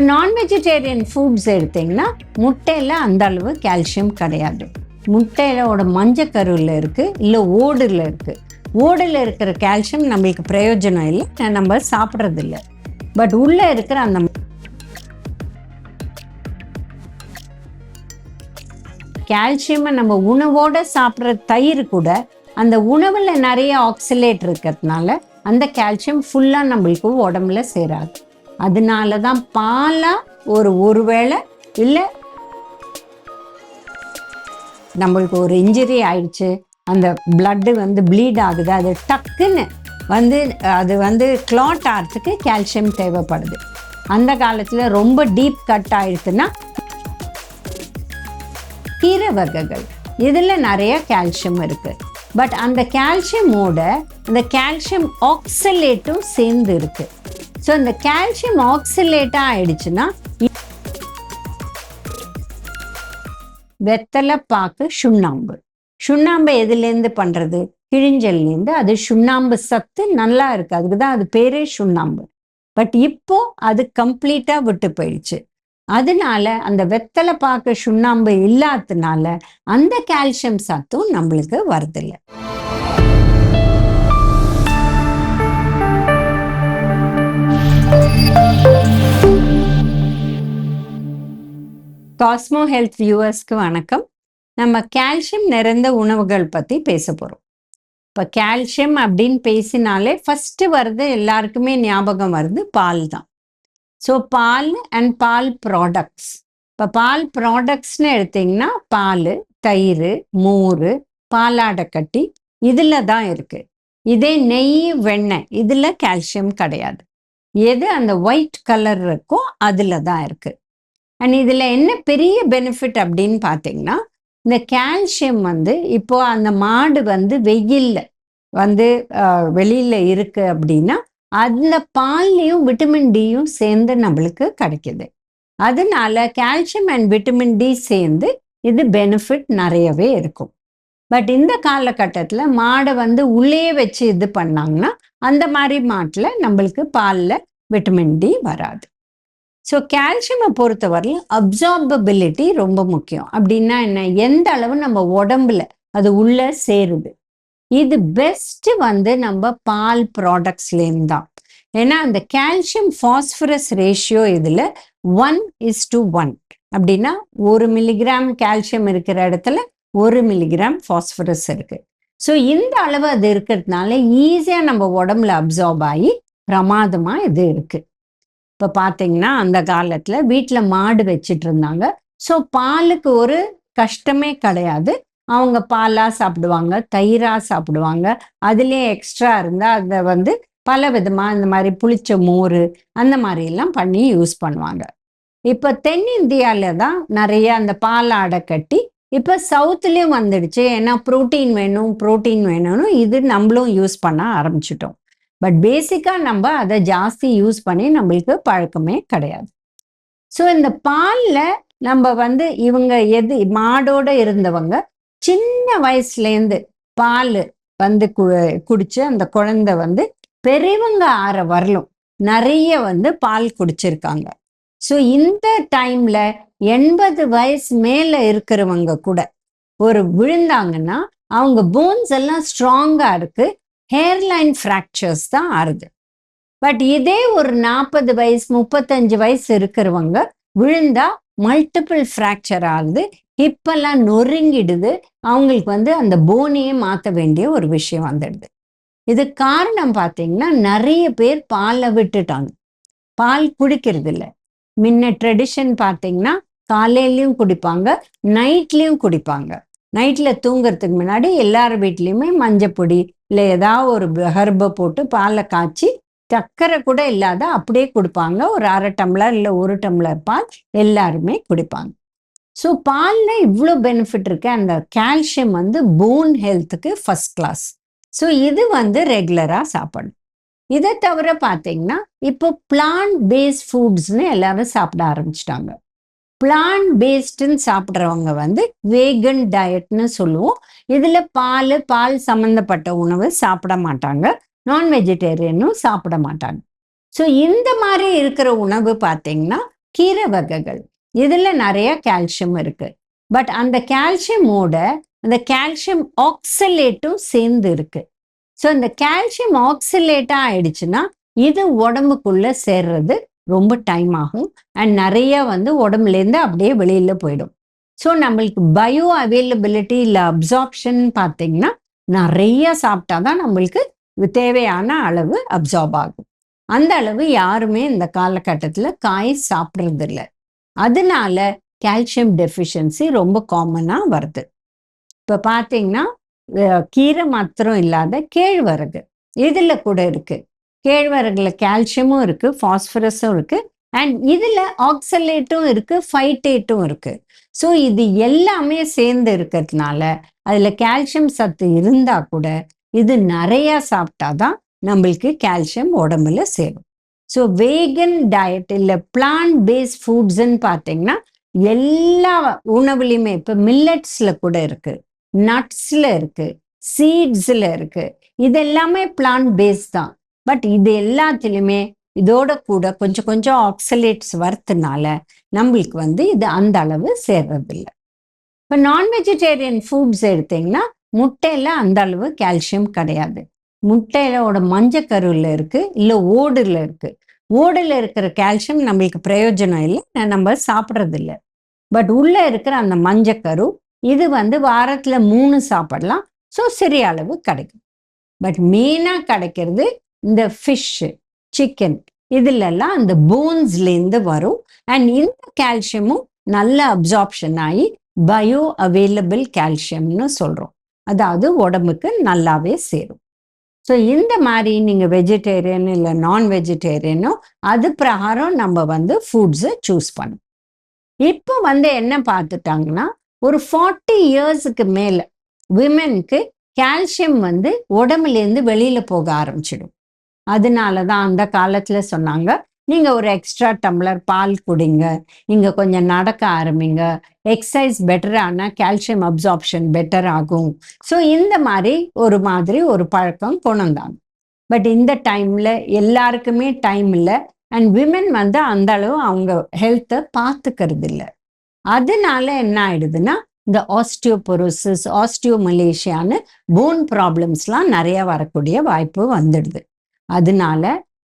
இப்போ நான் vegetarian foods எடுத்திங்கன்னா முட்டையில் அந்த அளவு கால்சியம் கிடையாது. முட்டையோட மஞ்சக்கருவில் இருக்குது, இல்லை ஓடில் இருக்குது. ஓடில் இருக்கிற கால்சியம் நம்மளுக்கு பிரயோஜனம் இல்லை, நம்ம சாப்பிட்றதில்ல. பட் உள்ளே இருக்கிற அந்த கால்சியமை நம்ம உணவோடு சாப்பிட்ற தயிர் கூட அந்த உணவில் நிறைய ஆக்சிலேட் இருக்கிறதுனால அந்த கால்சியம் ஃபுல்லாக நம்மளுக்கு உடம்புல சேராது. அதனால தான் பாலாக ஒருவேளை இல்லை நம்மளுக்கு ஒரு இன்ஜுரி ஆயிடுச்சு, அந்த பிளட்டு ப்ளீட் ஆகுது, அது டக்குன்னு அது கிளாட் ஆகிறதுக்கு கால்சியம் தேவைப்படுது. அந்த காலத்தில் ரொம்ப டீப் கட் ஆயிடுச்சுன்னா கீரை வகைகள் இதில் நிறைய கால்சியம் இருக்குது. பட் அந்த கால்சியமோட இந்த கால்சியம் ஆக்சலேட்டும் சேர்ந்து இருக்குது. ஸோ இந்த கால்சியம் ஆக்சலேட்டாக ஆயிடுச்சுன்னா வெத்தலை பாக்கு சுண்ணாம்பு எதுலேருந்து பண்ணுறது? கிழிஞ்சல்லேருந்து. அது சுண்ணாம்பு சத்து நல்லா இருக்குது, அதுக்கு தான் அது பேரே சுண்ணாம்பு. பட் இப்போ அது கம்ப்ளீட்டாக விட்டு போயிடுச்சு. அதனால அந்த வெத்தலை பாக்கு சுண்ணாம்பு இல்லாததுனால அந்த கால்சியம் சத்தும் நம்மளுக்கு வருதில்லை. காஸ்மோ ஹெல்த் வியூவர்ஸ்க்கு வணக்கம். நம்ம கால்சியம் நிறைந்த உணவுகள் பற்றி பேச போகிறோம். இப்போ கால்சியம் அப்படின்னு பேசினாலே ஃபஸ்ட்டு வருது, எல்லாருக்குமே ஞாபகம் வருது பால் தான். ஸோ பால் அண்ட் பால் ப்ராடக்ட்ஸ். இப்போ பால் ப்ராடக்ட்ஸ்னு எடுத்திங்கன்னா பால், தயிர், மோர், பாலாடைக்கட்டி இதில் தான் இருக்குது. இதே நெய், வெண்ணெய் இதில் கால்சியம் கிடையாது. எது அந்த ஒயிட் கலர் இருக்கோ அதில் தான் இருக்குது. அண்ட் இதில் என்ன பெரிய பெனிஃபிட் அப்படின்னு பார்த்தீங்கன்னா, இந்த கால்சியம் இப்போது அந்த மாடு வெயிலில் வெளியில் இருக்குது அப்படின்னா அந்த பால்லையும் விட்டமின் டியும் சேர்ந்து நம்மளுக்கு கிடைக்கிது. அதனால கால்சியம் அண்ட் விட்டமின் டி சேர்ந்து இது பெனிஃபிட் நிறையவே இருக்கும். பட் இந்த காலகட்டத்தில் மாடை உள்ளே வச்சு இது பண்ணாங்கன்னா அந்த மாதிரி மாட்டில் நம்மளுக்கு பாலில் விட்டமின் டி வராது. ஸோ கால்சியமை பொறுத்தவரையில் அப்சார்பபிலிட்டி ரொம்ப முக்கியம். அப்படின்னா என்ன? எந்த அளவு நம்ம உடம்புல அது உள்ளே சேருது. இது பெஸ்ட்டு நம்ம பால் ப்ராடக்ட்ஸ்லேருந்து தான். ஏன்னா அந்த கால்சியம் ஃபாஸ்பரஸ் ரேஷியோ இதில் 1:1. அப்படின்னா 1 மில்லிகிராம் கால்சியம் இருக்கிற இடத்துல 1 மில்லிகிராம் ஃபாஸ்பரஸ் இருக்குது. ஸோ இந்த அளவு அது இருக்கிறதுனால ஈஸியாக நம்ம உடம்புல அப்சார்ப் ஆகி பிரமாதமாக இது இருக்குது. இப்போ பார்த்தீங்கன்னா அந்த காலத்தில் வீட்டில் மாடு வச்சிட்டு இருந்தாங்க. ஸோ பாலுக்கு ஒரு கஷ்டமே கிடையாது. அவங்க பாலாக சாப்பிடுவாங்க, தயிராக சாப்பிடுவாங்க. அதுலேயே எக்ஸ்ட்ரா இருந்தால் அதை பல விதமாக இந்த மாதிரி புளிச்ச மோர் அந்த மாதிரிலாம் பண்ணி யூஸ் பண்ணுவாங்க. இப்போ தென்னிந்தியாவில் தான் நிறைய அந்த பாலாடை கட்டி இப்போ சவுத்துலேயும் வந்துடுச்சு. ஏன்னா ப்ரோட்டீன் வேணும்னு இது நம்மளும் யூஸ் பண்ண ஆரம்பிச்சிட்டோம். பட் பேசிக்காக நம்ம அதை ஜாஸ்தி யூஸ் பண்ணி நம்மளுக்கு பழக்கமே கிடையாது. ஸோ இந்த பாலில் நம்ம இவங்க மாடோடு இருந்தவங்க சின்ன வயசுலேருந்து பால் குடிச்சு அந்த குழந்தை பெரியவங்க ஆற வரலும் நிறைய பால் குடிச்சிருக்காங்க. ஸோ இந்த டைமில் 80 வயசு மேலே இருக்கிறவங்க கூட விழுந்தாங்கன்னா அவங்க போன்ஸ் எல்லாம் ஸ்ட்ராங்காக இருக்குது, ஹேர்லைன் ஃப்ராக்சர்ஸ் தான் ஆறுது. பட் இதே ஒரு 40 வயசு 35 வயசு இருக்கிறவங்க விழுந்தா மல்டிபிள் ஃப்ராக்சர் ஆகுது, ஹிப்பெல்லாம் நொறுங்கிடுது, அவங்களுக்கு அந்த போனையே மாற்ற வேண்டிய ஒரு விஷயம் வந்துடுது. இது காரணம் பார்த்தீங்கன்னா நிறைய பேர் பாலை விட்டுட்டாங்க, பால் குடிக்கிறது இல்லை. முன்ன ட்ரெடிஷன் பார்த்தீங்கன்னா காலையிலையும் குடிப்பாங்க, நைட்லேயும் குடிப்பாங்க. நைட்டில் தூங்குறதுக்கு முன்னாடி எல்லார் வீட்லேயுமே மஞ்சப்பொடி இல்லை ஏதாவது ஒரு ஹெர்பை போட்டு பாலை காய்ச்சி சக்கரை கூட இல்லாத அப்படியே கொடுப்பாங்க. ஒரு 1/2 டம்ளர் இல்லை 1 டம்ளர் பால் எல்லாருமே குடிப்பாங்க. ஸோ பாலில் இவ்வளோ பெனிஃபிட் இருக்குது. அந்த கால்சியம் போன் ஹெல்த்துக்கு ஃபஸ்ட் கிளாஸ். ஸோ இது ரெகுலராக சாப்பிடணும். இதை தவிர பார்த்தீங்கன்னா இப்போ பிளான்ட் பேஸ்ட் ஃபுட்ஸ்னு எல்லாரும் சாப்பிட ஆரம்பிச்சிட்டாங்க. பிளான்ட் பேஸ்டுன்னு சாப்பிட்றவங்க வேகன் டயட்னு சொல்லுவோம். இதில் பால் சம்மந்தப்பட்ட உணவு சாப்பிட மாட்டாங்க, நான் வெஜிடேரியனும் சாப்பிட மாட்டாங்க. ஸோ இந்த மாதிரி இருக்கிற உணவு பார்த்தீங்கன்னா கீரை வகைகள் இதுல நிறைய கால்சியம் இருக்கு. பட் அந்த கால்சியமோட அந்த கால்சியம் ஆக்சலேட்டும் சேர்ந்து இருக்கு. ஸோ இந்த கால்சியம் ஆக்சலேட்டா ஆயிடுச்சுன்னா இது உடம்புக்குள்ள சேர்றது ரொம்ப டைம் ஆகும் அண்ட் நிறைய வந்து உடம்புலேருந்து அப்படியே வெளியில போயிடும். ஸோ நம்மளுக்கு பயோ அவைலபிலிட்டி இல்லை அப்சார்ப்ஷன் பார்த்தீங்கன்னா நிறைய சாப்பிட்டாதான் நம்மளுக்கு தேவையான அளவு அப்சார்ப் ஆகும். அந்த அளவு யாருமே இந்த காலகட்டத்தில் காய் சாப்பிட்றது இல்லை. அதனால கால்சியம் டெஃபிஷியன்சி ரொம்ப காமனாக வருது. இப்போ பார்த்தீங்கன்னா கீரை மாத்திரம் இல்லாத கேழ்வரகு இதில் கூட இருக்கு. கேழ்வரகுல கால்சியமும் இருக்கு, ஃபாஸ்பரஸும் இருக்கு, அண்ட் இதில் ஆக்சலேட்டும் இருக்கு, ஃபைட்டேட்டும் இருக்கு. ஸோ இது எல்லாமே சேர்ந்து இருக்கிறதுனால அதில் கால்சியம் சத்து இருந்தால் கூட இது நிறையா சாப்பிட்டாதான் நம்மளுக்கு கால்சியம் உடம்புல சேரும். ஸோ வேகன் டயட் இல்லை பிளான்ட் பேஸ்ட் ஃபுட்ஸ்ன்னு பார்த்தீங்கன்னா எல்லா உணவுலையுமே இப்போ மில்லட்ஸில் கூட இருக்கு, நட்ஸில் இருக்கு, சீட்ஸில் இருக்கு. இது எல்லாமே பிளான்ட் பேஸ்ட் தான். பட் இது எல்லாத்துலேயுமே இதோட கூட கொஞ்சம் கொஞ்சம் ஆக்சலேட்ஸ் வரதுனால நம்மளுக்கு வந்து இது அந்த அளவு சேர்றதில்லை. இப்போ நான் வெஜிடேரியன் ஃபுட்ஸ் எடுத்தீங்கன்னா முட்டையில் அந்த அளவு கால்சியம் கிடையாது. முட்டையோட மஞ்சக்கருவில் இருக்கு, இல்லை ஓடுல இருக்கு. ஓடுல இருக்கிற கால்சியம் நம்மளுக்கு பிரயோஜனம் இல்லை, நம்ம சாப்பிட்றது இல்லை. பட் உள்ள இருக்கிற அந்த மஞ்சக்கரு இது வந்து வாரத்துல 3 சாப்பிடலாம். ஸோ சிறிய அளவு கிடைக்கும். பட் மெயினாக கிடைக்கிறது இந்த ஃபிஷ்ஷு, சிக்கன், இதுலெல்லாம் அந்த போன்ஸ்லேருந்து வரும். அண்ட் இந்த கால்சியமும் நல்ல அப்சார்ப்ஷன் ஆகி பயோ அவைலபிள் கால்சியம்னு சொல்கிறோம். அதாவது உடம்புக்கு நல்லாவே சேரும். ஸோ இந்த மாதிரி நீங்கள் வெஜிடேரியன் இல்லை நான் வெஜிடேரியனோ அது பிரகாரம் நம்ம வந்து ஃபுட்ஸை சூஸ் பண்ணணும். இப்போ வந்து என்ன பார்த்துட்டாங்கன்னா ஒரு 40 இயர்ஸுக்கு மேலே விமென்க்கு கால்சியம் வந்து உடம்புலேருந்து வெளியில் போக ஆரம்பிச்சிடும். அதனால தான் அந்த காலத்தில் சொன்னாங்க, நீங்கள் ஒரு எக்ஸ்ட்ரா டம்ளர் பால் குடிங்க, நீங்கள் கொஞ்சம் நடக்க ஆரம்பிங்க, எக்ஸசைஸ் பெட்டர் ஆனால் கால்சியம் அப்சார்ப்ஷன் பெட்டர் ஆகும். ஸோ இந்த மாதிரி ஒரு பழக்கம் கொண்டு வந்தாங்க. பட் இந்த டைமில் எல்லாருக்குமே டைம் இல்லை, அண்ட் விமென் வந்து அந்த அளவு அவங்க ஹெல்த்தை பார்த்துக்கிறது இல்லை. அதனால என்ன ஆயிடுதுன்னா இந்த ஆஸ்டியோபொரோசிஸ், ஆஸ்டியோமலேஷியான்னு போன் ப்ராப்ளம்ஸ்லாம் நிறைய வரக்கூடிய வாய்ப்பு வந்துடுது. அதனால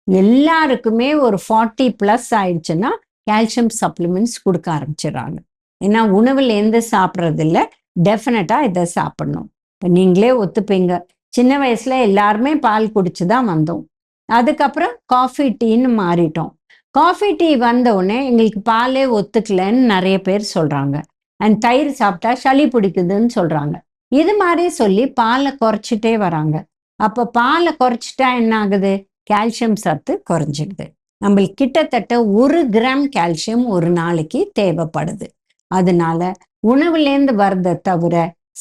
எல்லாருக்குமே ஒரு 40+ ஆயிடுச்சுன்னா கால்சியம் சப்ளிமெண்ட்ஸ் கொடுக்க ஆரம்பிச்சிடறாங்க. ஏன்னா உணவுலேருந்து சாப்பிட்றதில்ல, டெஃபினட்டாக இதை சாப்பிடணும். இப்போ நீங்களே ஒத்துப்பீங்க, சின்ன வயசுல எல்லாருமே பால் குடிச்சு தான் வந்தோம். அதுக்கப்புறம் காஃபி டீன்னு மாறிட்டோம். காஃபி டீ வந்தவுடனே எங்களுக்கு பாலே ஒத்துக்கலன்னு நிறைய பேர் சொல்கிறாங்க. அண்ட் தயிர் சாப்பிட்டா சளி பிடிக்குதுன்னு சொல்கிறாங்க. இது மாதிரி சொல்லி பாலை குறைச்சிட்டே வராங்க. அப்போ பாலை குறைச்சிட்டா என்ன ஆகுது? கால்சியம் சத்து குறைஞ்சிடுது. நம்மளுக்கு கிட்டத்தட்ட 1 கிராம் கால்சியம் ஒரு நாளைக்கு தேவைப்படுது. அதனால உணவுலேருந்து வரதை தவிர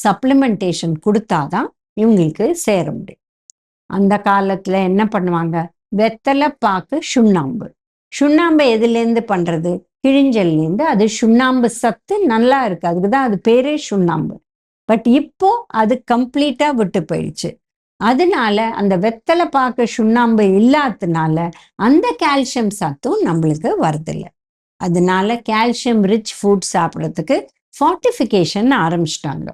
சப்ளிமெண்டேஷன் கொடுத்தாதான் இவங்களுக்கு சேர முடியும். அந்த காலத்தில் என்ன பண்ணுவாங்க? வெத்தலை பாக்கு, சுண்ணாம்பு. சுண்ணாம்பு எதுலேருந்து பண்ணுறது? கிழிஞ்சல்லேருந்து. அது சுண்ணாம்பு சத்து நல்லா இருக்கு, அதுக்கு தான் அது பேரே சுண்ணாம்பு. பட் இப்போ அது கம்ப்ளீட்டாக விட்டு போயிடுச்சு. அதனால அந்த வெத்தலை பாக்கு சுண்ணாம்பு இல்லாததுனால அந்த கால்சியம் சத்தும் நம்மளுக்கு வருதில்லை. அதனால கால்சியம் ரிச் ஃபுட் சாப்பிட்றதுக்கு ஃபார்ட்டிஃபிகேஷன் ஆரம்பிச்சிட்டாங்க.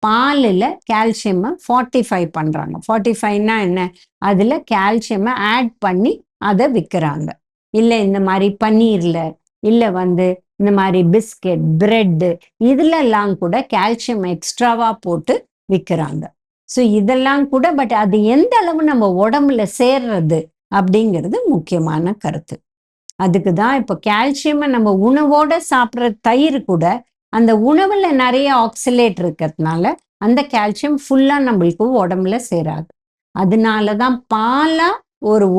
பாலில் கால்சியமை 45 பண்ணுறாங்க. 45னா என்ன? அதில் கால்சியமை ஆட் பண்ணி அதை விற்கிறாங்க. இல்லை இந்த மாதிரி பன்னீரில், இல்லை வந்து இந்த மாதிரி பிஸ்கெட், பிரெட்டு, இதுலெல்லாம் கூட கால்சியம் எக்ஸ்ட்ராவாக போட்டு விற்கிறாங்க. ஸோ இதெல்லாம் கூட, பட் அது எந்த அளவு நம்ம உடம்புல சேர்றது அப்படிங்கிறது முக்கியமான கருத்து. அதுக்கு தான் இப்போ கால்சியமை நம்ம உணவோட சாப்பிட்ற தயிர் கூட அந்த உணவுல நிறைய ஆக்சிலேட் இருக்கிறதுனால அந்த கால்சியம் ஃபுல்லா நம்மளுக்கு உடம்புல சேராது. அதனால தான் பாலா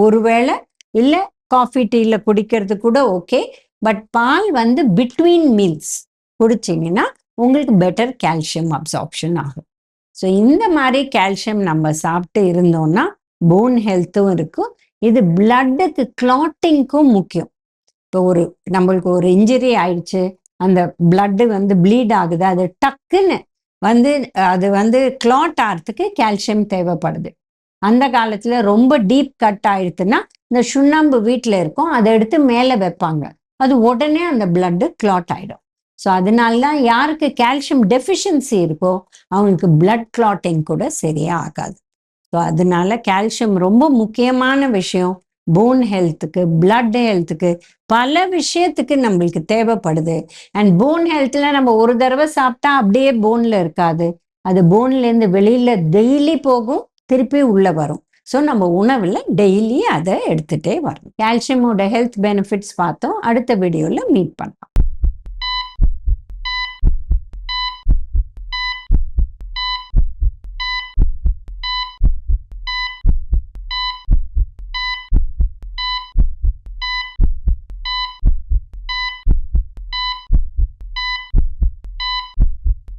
ஒருவேளை இல்லை காஃபி டீல குடிக்கிறது கூட ஓகே, பட் பால் வந்து பிட்வீன் மீல்ஸ் குடிச்சிங்கன்னா உங்களுக்கு பெட்டர் கால்சியம் அப்சார்ப்ஷன் ஆகும். ஸோ இந்த மாதிரி கால்சியம் நம்ம சாப்பிட்டு இருந்தோம்னா போன் ஹெல்த்தும் இருக்கும். இது பிளட்டுக்கு கிளாட்டிங்க்கும் முக்கியம். இப்போ நம்மளுக்கு ஒரு இன்ஜுரி ஆயிடுச்சு, அந்த பிளட்டு வந்து ப்ளீட் ஆகுது, அது டக்குன்னு அது கிளாட் ஆகிறதுக்கு கால்சியம் தேவைப்படுது. அந்த காலத்தில் ரொம்ப டீப் கட் ஆயிடுச்சுன்னா இந்த சுண்ணாம்பு வீட்டில் இருக்கும், அதை எடுத்து மேலே வைப்பாங்க. அது உடனே அந்த பிளட்டு கிளாட் ஆகிடும். ஸோ அதனால தான் யாருக்கு கால்சியம் டெஃபிஷியன்சி இருக்கோ அவங்களுக்கு பிளட் கிளாட்டிங் கூட சரியாக ஆகாது. ஸோ அதனால கால்சியம் ரொம்ப முக்கியமான விஷயம். போன் ஹெல்த்துக்கு, பிளட் ஹெல்த்துக்கு, பல விஷயத்துக்கு நம்மளுக்கு தேவைப்படுது. அண்ட் போன் ஹெல்த்தில் நம்ம ஒரு தடவை சாப்பிட்டா அப்படியே போனில் இருக்காது. அது போன்லேருந்து வெளியில் டெய்லி போகும், திருப்பி உள்ளே வரும். ஸோ நம்ம உணவில் டெய்லி அதை எடுத்துகிட்டே வரணும். கால்சியமோட ஹெல்த் பெனிஃபிட்ஸ் பார்த்தோம். அடுத்த வீடியோவில் மீட் பண்ணலாம்.